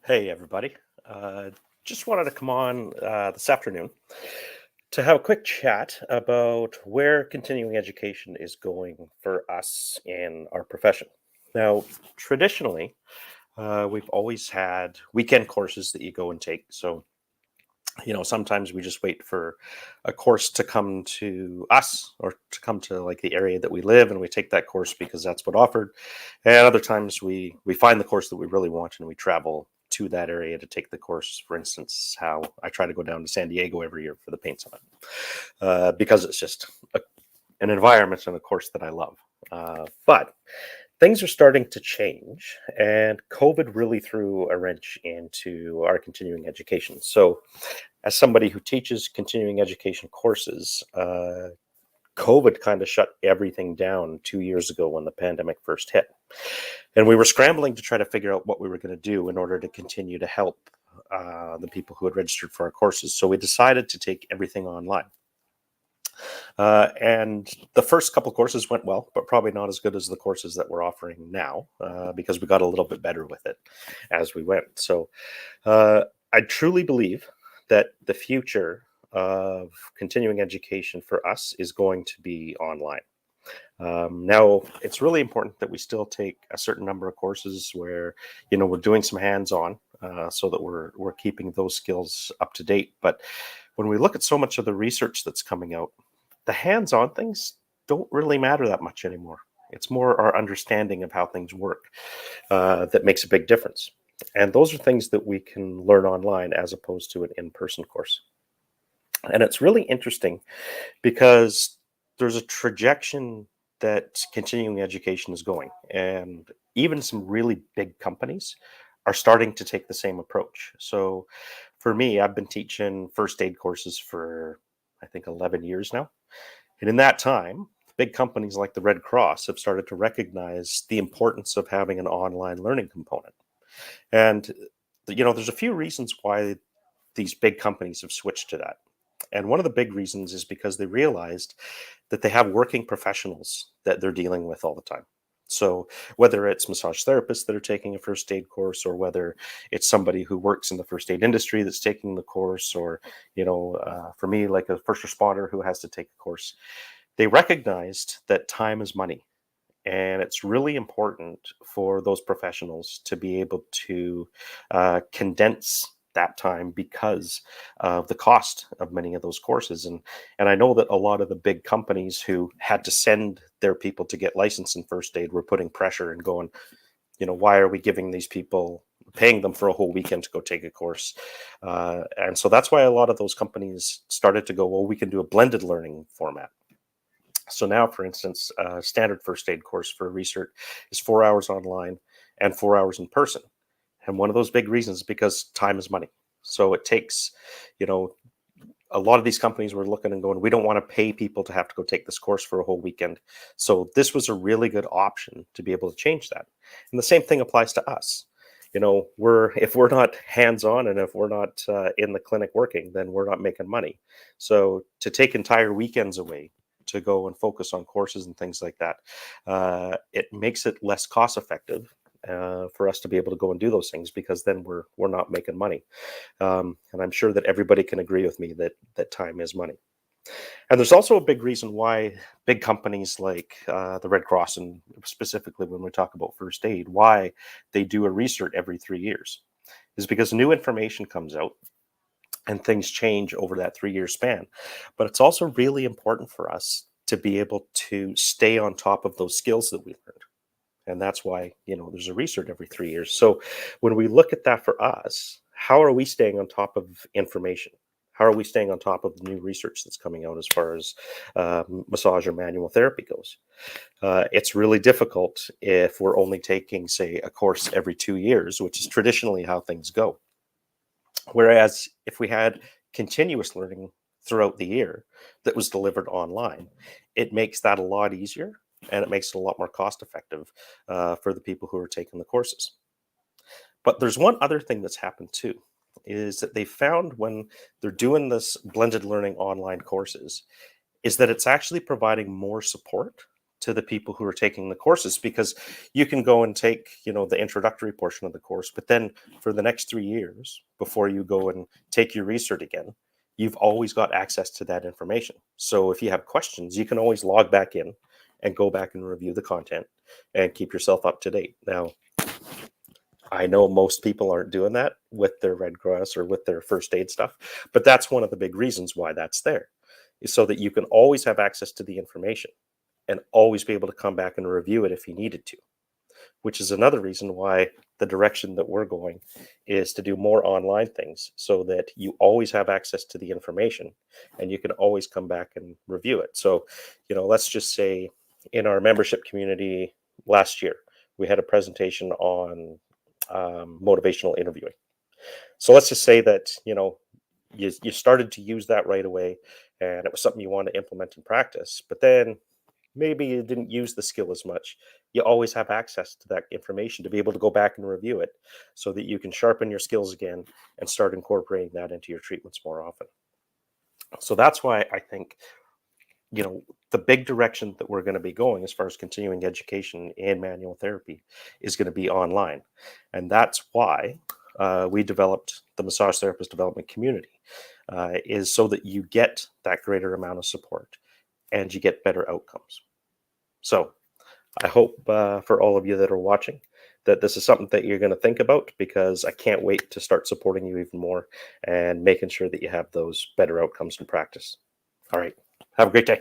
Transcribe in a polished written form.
Hey, everybody. Uh, just wanted to come on this afternoon to have a quick chat about where continuing education is going for us in our profession. Now, traditionally, we've always had weekend courses that you go and take. So, sometimes we just wait for a course to come to us or to come to like the area that we live, and we take that course because that's what offered. And other times we find the course that we really want and we travel to that area to take the course. For instance, how I try to go down to San Diego every year for the paint summit, because it's just an environment and a course that I love. But things are starting to change, and COVID really threw a wrench into our continuing education. So, as somebody who teaches continuing education courses, COVID kind of shut everything down 2 years ago when the pandemic first hit. And we were scrambling to try to figure out what we were going to do in order to continue to help the people who had registered for our courses. So we decided to take everything online. And the first couple courses went well, but probably not as good as the courses that we're offering now, because we got a little bit better with it as we went. So I truly believe that the future of continuing education for us is going to be online. Now, it's really important that we still take a certain number of courses where we're doing some hands-on, so that we're keeping those skills up to date. But when we look at so much of the research that's coming out, the hands-on things don't really matter that much anymore. It's more our understanding of how things work that makes a big difference. And those are things that we can learn online as opposed to an in-person course. And it's really interesting because there's a trajectory that continuing education is going. And even some really big companies are starting to take the same approach. So for me, I've been teaching first aid courses for, I think, 11 years now. And in that time, big companies like the Red Cross have started to recognize the importance of having an online learning component. And, there's a few reasons why these big companies have switched to that. And one of the big reasons is because they realized that they have working professionals that they're dealing with all the time. So whether it's massage therapists that are taking a first aid course, or whether it's somebody who works in the first aid industry that's taking the course, or for me, like a first responder who has to take a course, they recognized that time is money. And it's really important for those professionals to be able to condense that time because of the cost of many of those courses. And I know that a lot of the big companies who had to send their people to get licensed in first aid were putting pressure and going, why are we giving these people, paying them for a whole weekend to go take a course? And so that's why a lot of those companies started to go, well, we can do a blended learning format. So now, for instance, a standard first aid course for research is 4 hours online and 4 hours in person. And one of those big reasons is because time is money. So it takes, you know, a lot of these companies were looking and going, we don't want to pay people to have to go take this course for a whole weekend. So this was a really good option to be able to change that. And the same thing applies to us. If we're not hands on, and if we're not in the clinic working, then we're not making money. So to take entire weekends away to go and focus on courses and things like that, it makes it less cost effective for us to be able to go and do those things, because then we're not making money. And I'm sure that everybody can agree with me that time is money. And there's also a big reason why big companies like the Red Cross, and specifically when we talk about first aid, why they do a research every 3 years, is because new information comes out and things change over that 3 year span. But it's also really important for us to be able to stay on top of those skills that we learned. And that's why, there's a research every 3 years. So when we look at that for us, how are we staying on top of information? How are we staying on top of the new research that's coming out as far as massage or manual therapy goes? It's really difficult if we're only taking, say, a course every 2 years, which is traditionally how things go. Whereas if we had continuous learning throughout the year that was delivered online, it makes that a lot easier, and it makes it a lot more cost effective for the people who are taking the courses. But there's one other thing that's happened too, is that they found when they're doing this blended learning online courses, is that it's actually providing more support to the people who are taking the courses, because you can go and take, the introductory portion of the course, but then for the next 3 years before you go and take your recert again, you've always got access to that information. So if you have questions, you can always log back in and go back and review the content and keep yourself up to date. Now, I know most people aren't doing that with their Red Cross or with their first aid stuff, but that's one of the big reasons why that's there, is so that you can always have access to the information and always be able to come back and review it if you needed to, which is another reason why the direction that we're going is to do more online things, so that you always have access to the information and you can always come back and review it. So, let's just say in our membership community last year, we had a presentation on motivational interviewing. So let's just say that, you started to use that right away and it was something you wanted to implement and practice, but then maybe you didn't use the skill as much. You always have access to that information to be able to go back and review it, so that you can sharpen your skills again and start incorporating that into your treatments more often. So that's why I think, the big direction that we're going to be going as far as continuing education in manual therapy is going to be online. And that's why we developed the Massage Therapist Development Community, is so that you get that greater amount of support and you get better outcomes. So I hope for all of you that are watching that this is something that you're going to think about, because I can't wait to start supporting you even more and making sure that you have those better outcomes in practice. All right. Have a great day.